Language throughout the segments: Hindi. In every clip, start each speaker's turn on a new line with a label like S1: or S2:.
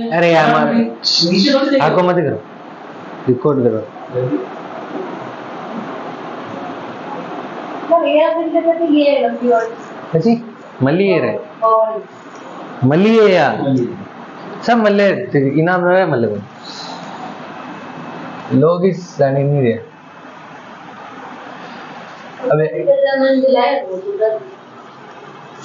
S1: अरे यार आंखों मत करो, रिकॉर्ड करो। अच्छी मल्लियर है, मल्लिये यार सब मल्ले इनाम है मल्ले लोग इस जाने नहीं रहे। अबे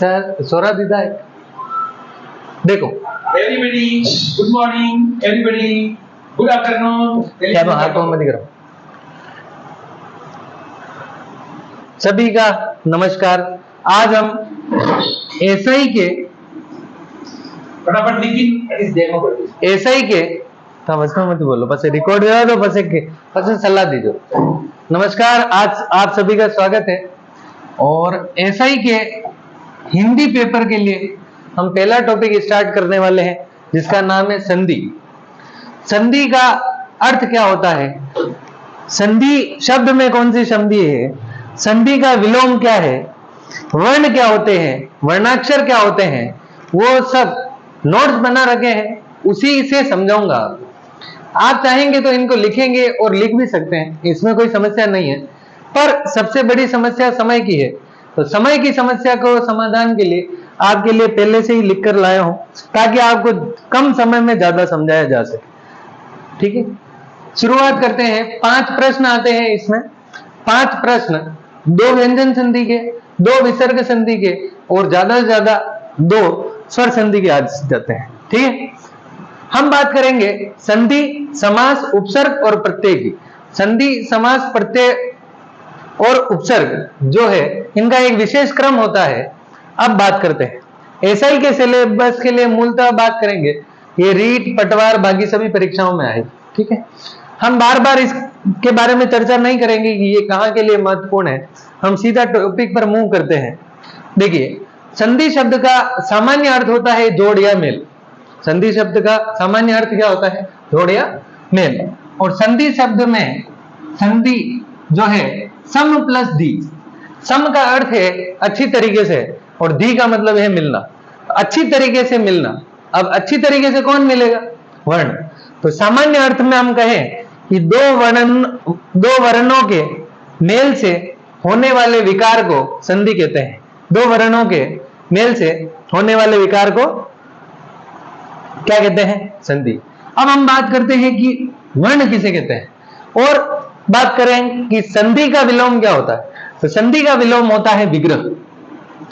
S1: सर सोरा दीदा है देखो।
S2: Everybody, good morning. Everybody, good afternoon.
S1: क्या हाथ को मत करो। सभी का नमस्कार। आज हम एसआई के
S2: फटाफट लेकिन देखो
S1: एसआई के मत बोलो, बस रिकॉर्ड करा दो, बस सलाह दीजो। नमस्कार, आज आप सभी का स्वागत है। और एसआई के हिंदी पेपर के लिए हम पहला टॉपिक स्टार्ट करने वाले हैं, जिसका नाम है संधि। संधि का अर्थ क्या होता है, संधि शब्द में कौन सी संधि है, संधि का विलोम क्या है, वर्ण क्या होते हैं, वर्णाक्षर क्या होते हैं, वो सब नोट्स बना रखे हैं, उसी से समझाऊंगा। आप चाहेंगे तो इनको लिखेंगे और लिख भी सकते हैं, इसमें कोई समस्या नहीं है। पर सबसे बड़ी समस्या समय की है, तो समय की समस्या को समाधान के लिए आपके लिए पहले से ही लिख कर लाया हूं, ताकि आपको कम समय में ज्यादा समझाया जा सके। ठीक है, शुरुआत करते हैं। 5 प्रश्न आते हैं इसमें। 5 प्रश्न 2 व्यंजन संधि के, 2 विसर्ग संधि के और ज्यादा से ज्यादा 2 स्वर संधि के आ जाते हैं। ठीक है, हम बात करेंगे संधि, समास, उपसर्ग और प्रत्यय की। संधि, समास, प्रत्यय और उपसर्ग जो है, इनका एक विशेष क्रम होता है। अब बात करते हैं एसआई के सिलेबस के लिए। मूलतः बात करेंगे, ये रीट, पटवार, बाकी सभी परीक्षाओं में आए। ठीक है, हम बार बार इसके बारे में चर्चा नहीं करेंगे कि ये कहाँ के लिए महत्वपूर्ण है, हम सीधा टॉपिक पर मूव करते हैं। देखिए, संधि शब्द का सामान्य अर्थ होता है जोड़ या मेल। संधि शब्द का सामान्य अर्थ क्या होता है, जोड़ या मेल। और संधि शब्द में संधि जो है सम प्लस दी। सम का अर्थ है अच्छी तरीके से, और दी का मतलब है मिलना, अच्छी तरीके से मिलना। अब अच्छी तरीके से कौन मिलेगा, वर्ण। तो सामान्य अर्थ में हम कहें कि दो वर्णों के मेल से होने वाले विकार को संधि कहते हैं। 2 वर्णों के मेल से होने वाले विकार को क्या कहते हैं, संधि। अब हम बात करते हैं कि वर्ण किसे कहते हैं, और बात करें कि संधि का विलोम क्या होता है। तो संधि का विलोम होता है विग्रह।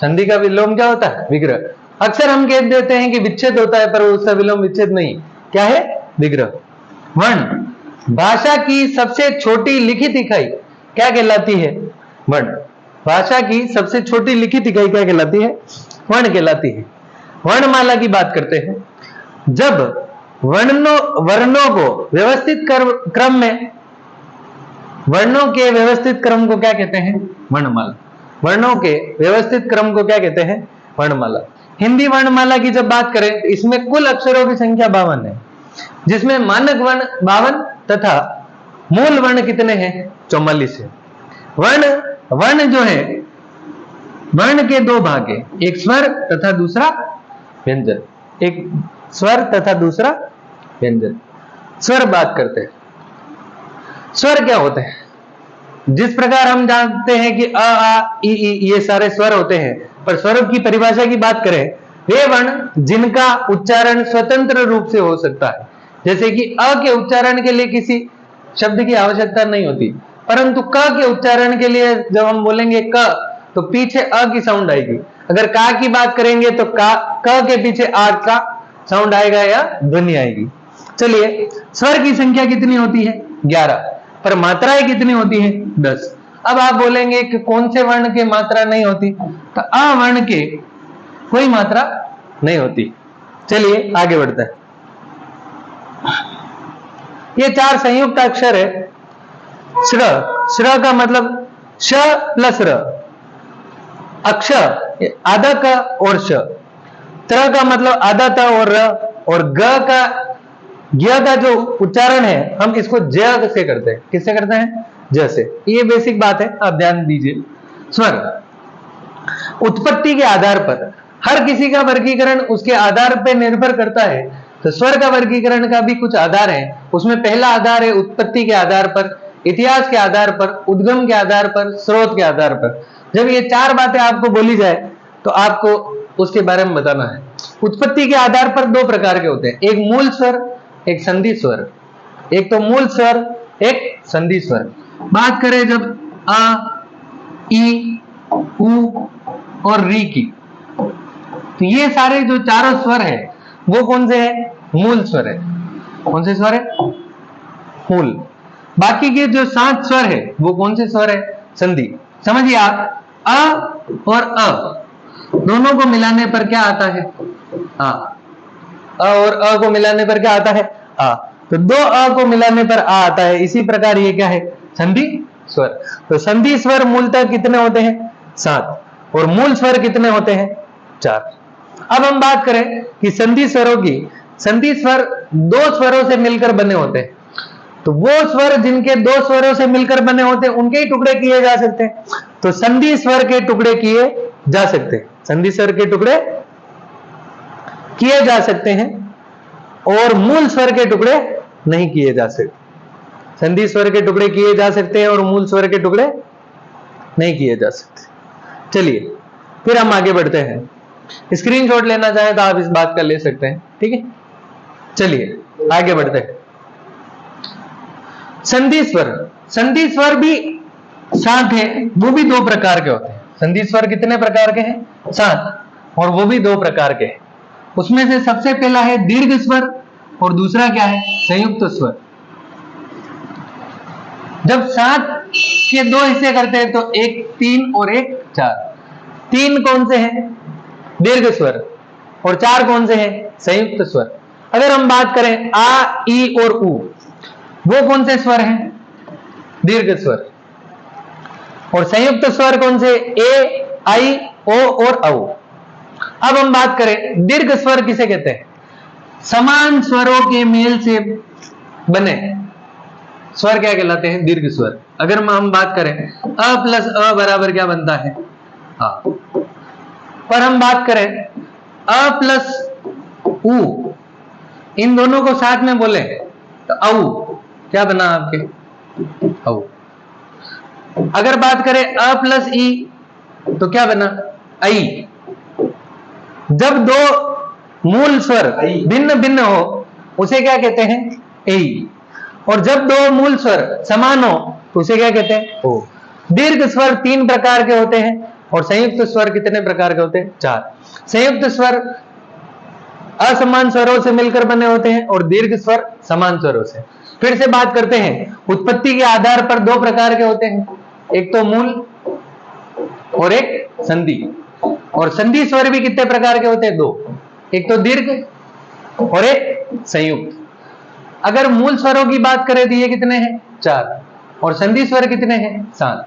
S1: संधि का विलोम क्या होता है, विग्रह। अक्सर हम कह देते हैं कि विच्छेद होता है, पर उसका विलोम विच्छेद नहीं, क्या है, विग्रह। वर्ण भाषा की सबसे छोटी लिखित इकाई क्या कहलाती है, वर्ण। भाषा की सबसे छोटी लिखित इकाई क्या कहलाती है, वर्ण कहलाती है। वर्णमाला की बात करते हैं। जब वर्णों को व्यवस्थित क्रम में, वर्णों के व्यवस्थित क्रम को क्या कहते हैं, वर्णमाला। वर्णों के व्यवस्थित क्रम को क्या कहते हैं, वर्णमाला। हिंदी वर्णमाला की जब बात करें, इसमें कुल अक्षरों की संख्या 52 है, जिसमें मानक वर्ण 52 तथा मूल वर्ण कितने हैं, 44 है। वर्ण जो है, वर्ण के 2 भाग है, एक स्वर तथा दूसरा व्यंजन। एक स्वर तथा दूसरा व्यंजन। स्वर बात करते हैं। स्वर क्या होते हैं, जिस प्रकार हम जानते हैं कि अ, आ, इ, ये सारे स्वर होते हैं, पर स्वर की परिभाषा की बात करें, वे वर्ण जिनका उच्चारण स्वतंत्र रूप से हो सकता है। जैसे कि अ के उच्चारण के लिए किसी शब्द की आवश्यकता नहीं होती, परंतु क के उच्चारण के लिए जब हम बोलेंगे क, तो पीछे अ की साउंड आएगी। अगर का की बात करेंगे तो क के पीछे आ का साउंड आएगा या ध्वनि आएगी। चलिए, स्वर की संख्या कितनी होती है, 11, पर मात्राएं कितनी होती है, 10। अब आप बोलेंगे कि कौन से वर्ण के मात्रा नहीं होती, तो अ वर्ण के कोई मात्रा नहीं होती। चलिए आगे बढ़ते हैं। ये 4 संयुक्त अक्षर है। श्र, श्र का मतलब श प्लस र। अक्ष आधा का और श। त्र का मतलब आधा ता और र। और ग का जो उच्चारण है, हम इसको ज से करते हैं। किससे करते हैं, ज से। ये बेसिक बात है, आप ध्यान दीजिए। स्वर उत्पत्ति के आधार पर, हर किसी का वर्गीकरण उसके आधार पर निर्भर करता है तो स्वर का वर्गीकरण का भी कुछ आधार है। उसमें पहला आधार है उत्पत्ति के आधार पर, इतिहास के आधार पर, उद्गम के आधार पर, स्रोत के आधार पर। जब ये चार बातें आपको बोली जाए तो आपको उसके बारे में बताना है। उत्पत्ति के आधार पर दो प्रकार के होते हैं, एक मूल स्वर, एक संधि स्वर। एक तो मूल स्वर, एक संधि स्वर। बात करें जब अ, ई, उ और री की, तो ये सारे जो चारों स्वर है वो कौन से है? मूल स्वर है। कौन से स्वर है? मूल। बाकी के जो 7 स्वर है वो कौन से स्वर है? संधि। समझिए आप, अ और अ दोनों को मिलाने पर क्या आता है? आ। अ और अ को मिलाने पर क्या आता है? आ। तो दो अ को मिलाने पर आ आता है। इसी प्रकार ये क्या है? संधि स्वर। तो संधि स्वर मूलतः कितने होते हैं? 7। और मूल स्वर कितने होते हैं? 4। अब हम बात करें कि संधि स्वरों की, संधि स्वर दो स्वरों से मिलकर बने होते हैं। तो वो स्वर जिनके दो स्वरों से मिलकर बने होते हैं उनके ही टुकड़े किए जा सकते हैं। तो संधि स्वर के टुकड़े किए जा सकते हैं, संधि स्वर के टुकड़े किए जा सकते हैं और मूल स्वर के टुकड़े नहीं किए जा सकते। संधि स्वर के टुकड़े किए जा सकते हैं और मूल स्वर के टुकड़े नहीं किए जा सकते। चलिए फिर हम आगे बढ़ते हैं। स्क्रीनशॉट लेना चाहें तो आप इस बात का ले सकते हैं, ठीक है। चलिए आगे बढ़ते हैं। संधि स्वर, संधि स्वर भी 7 है, वो भी 2 प्रकार के होते हैं। संधि स्वर कितने प्रकार के हैं? 7, और वो भी 2 प्रकार के हैं। उसमें से सबसे पहला है दीर्घ स्वर और दूसरा क्या है? संयुक्त स्वर। जब 7 के 2 हिस्से करते हैं तो एक 3 और एक 4। 3 कौन से हैं? दीर्घ स्वर, और 4 कौन से हैं? संयुक्त स्वर। अगर हम बात करें आ, ई और उ, वो कौन से स्वर हैं? दीर्घ स्वर। और संयुक्त स्वर कौन से? ए, आई, ओ और औ। अब हम बात करें दीर्घ स्वर किसे कहते हैं? समान स्वरों के मेल से बने स्वर क्या कहलाते हैं? दीर्घ स्वर। अगर हम बात करें अ प्लस अ बराबर क्या बनता है? आ। पर हम बात करें अ प्लस उ, इन दोनों को साथ में बोले तो औ क्या बना आपके? औ। अगर बात करें अ प्लस ई तो क्या बना? आई। जब दो मूल स्वर भिन्न भिन्न हो उसे क्या कहते हैं? ए। और जब दो मूल स्वर समान हो तो उसे क्या कहते हैं? ओ। दीर्घ स्वर 3 प्रकार के होते हैं और संयुक्त स्वर कितने प्रकार के होते हैं? 4। संयुक्त स्वर असमान स्वरों से मिलकर बने होते हैं और दीर्घ स्वर समान स्वरों से। फिर से बात करते हैं, उत्पत्ति के आधार पर 2 प्रकार के होते हैं, एक तो मूल और एक संधि। और संधि स्वर भी कितने प्रकार के होते हैं? 2, एक तो दीर्घ और एक संयुक्त। अगर मूल स्वरों की बात करें तो ये कितने हैं? 4, और संधि स्वर कितने हैं? 7।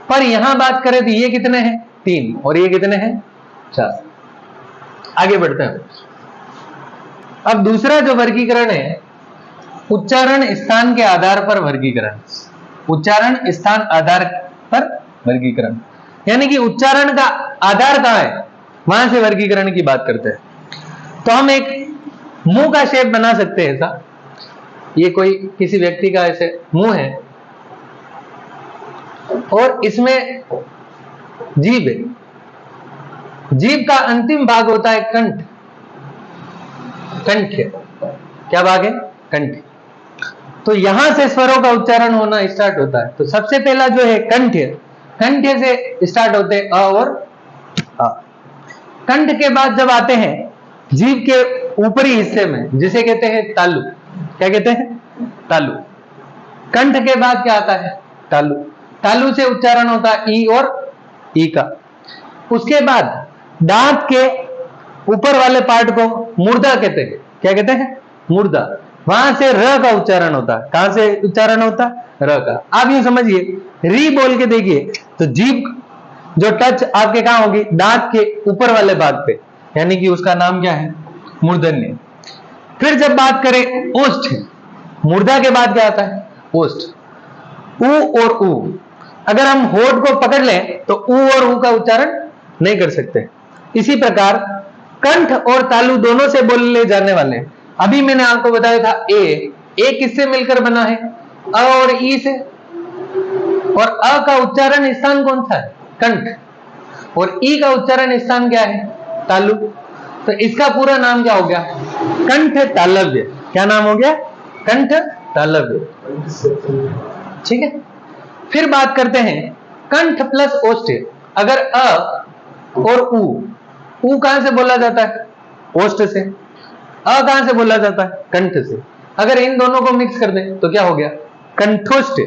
S1: पर यहां बात करें तो ये कितने हैं? 3, और ये कितने हैं? 4। आगे बढ़ते हैं। अब दूसरा जो वर्गीकरण है, उच्चारण स्थान के आधार पर वर्गीकरण। उच्चारण स्थान आधार पर वर्गीकरण, यानी कि उच्चारण का आधार कहां है वहां से वर्गीकरण की बात करते हैं। तो हम एक मुंह का शेप बना सकते हैं ऐसा, ये कोई किसी व्यक्ति का ऐसे मुंह है और इसमें जीभ है। जीभ का अंतिम भाग होता है कंठ। कंठ क्या भाग है? कंठ। तो यहां से स्वरों का उच्चारण होना स्टार्ट होता है। तो सबसे पहला जो है कंठ, कंठ से स्टार्ट होते हैं अ और आ। कंठ के बाद जब आते हैं जीभ के ऊपरी हिस्से में जिसे कहते हैं तालु। क्या कहते हैं? तालु। कंठ के बाद क्या आता है? तालु। तालु से उच्चारण होता है ई और ई का। उसके बाद दांत के ऊपर वाले पार्ट को मुर्दा कहते हैं। क्या कहते हैं? मुर्दा। वहां से र का उच्चारण होता है। कहां से उच्चारण होता है? र का। आप यूं समझिए, री बोल के देखिए तो जीभ जो टच आपके कहां होगी? दांत के ऊपर वाले भाग पे, यानी कि उसका नाम क्या है? मूर्धन्य। फिर जब बात करें ओष्ठ, मुर्दा के बाद क्या आता है? ओष्ठ। उ और उ, अगर हम होठ को पकड़ लें तो उ और उ का उच्चारण नहीं कर सकते। इसी प्रकार कंठ और तालु दोनों से बोले जाने वाले अभी मैंने आपको बताया था ए किससे मिलकर बना है? अ और ई से। और अ का उच्चारण स्थान कौन सा है? कंठ। और ई का उच्चारण स्थान क्या है? तालु। तो इसका पूरा नाम क्या हो गया? कंठ तालव्य। क्या नाम हो गया? कंठ तालव्य। ठीक है। फिर बात करते हैं कंठ प्लस ओष्ठ। अगर अ और उ कहां से बोला जाता है? ओष्ठ से। अ कहां से बोला जाता है? कंठ से। अगर इन दोनों को मिक्स कर दें तो क्या हो गया? कंठोष्ठ।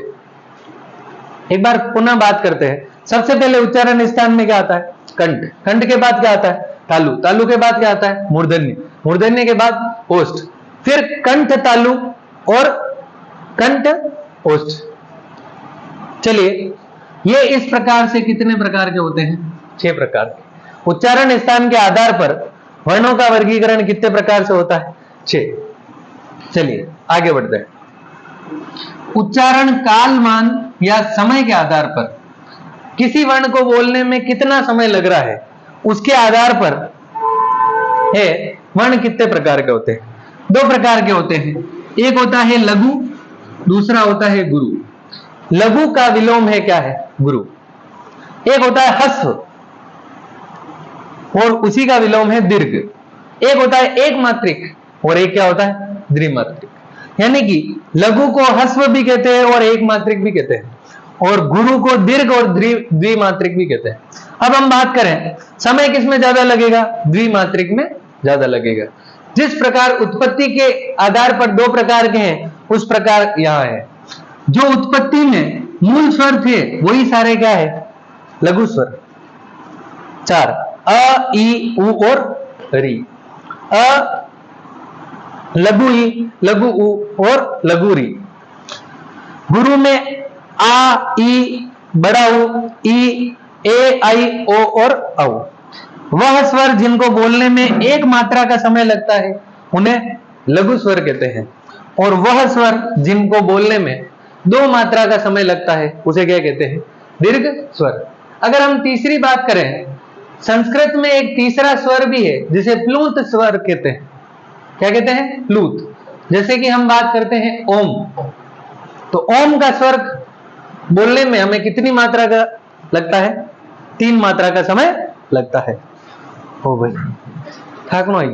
S1: एक बार पुनः बात करते हैं। सबसे पहले उच्चारण स्थान में क्या आता है? कंठ। कंठ के बाद क्या आता है? तालु। तालु के बाद क्या आता है? मूर्धन्य। मूर्धन्य के बाद ओष्ठ। फिर कंठ तालु और कंठ ओष्ठ। चलिए, ये इस प्रकार से कितने प्रकार के होते हैं? 6 प्रकार के। उच्चारण स्थान के आधार पर वर्णों का वर्गीकरण कितने प्रकार से होता है? 6। चलिए आगे बढ़ते हैं। उच्चारण कालमान या समय के आधार पर किसी वर्ण को बोलने में कितना समय लग रहा है, उसके आधार पर है वर्ण कितने प्रकार के होते हैं? 2 प्रकार के होते हैं। एक होता है लघु, दूसरा होता है गुरु। लघु का विलोम है क्या है? गुरु। एक होता है ह्रस्व और उसी का विलोम है दीर्घ। एक होता है एक मात्रिक और एक क्या होता है? द्विमात्रिक। यानी कि लघु को ह्रस्व भी कहते हैं और एक मात्रिक भी कहते हैं, और गुरु को दीर्घ और द्विमात्रिक भी कहते हैं। अब हम बात करें समय किसमें ज्यादा लगेगा? द्विमात्रिक में ज्यादा लगेगा। जिस प्रकार उत्पत्ति के आधार पर 2 प्रकार के हैं, उस प्रकार यहां है। जो उत्पत्ति में मूल स्वर थे वही सारे क्या है? लघु स्वर। 4 अ, ई, उ और री। अ, लघु ई, लघु उ और लघु री। गुरु में आ, ई, बड़ा उ, ई, ए, आई, ओ और औ। वह स्वर जिनको बोलने में एक मात्रा का समय लगता है उन्हें लघु स्वर कहते हैं, और वह स्वर जिनको बोलने में 2 मात्रा का समय लगता है उसे क्या कहते हैं? दीर्घ स्वर। अगर हम तीसरी बात करें, संस्कृत में एक तीसरा स्वर भी है जिसे प्लूत स्वर कहते हैं। क्या कहते हैं? प्लूत। जैसे कि हम बात करते हैं ओम, तो ओम का स्वर बोलने में हमें कितनी मात्रा का लगता है? 3 मात्रा का समय लगता है। हो भाई ठाक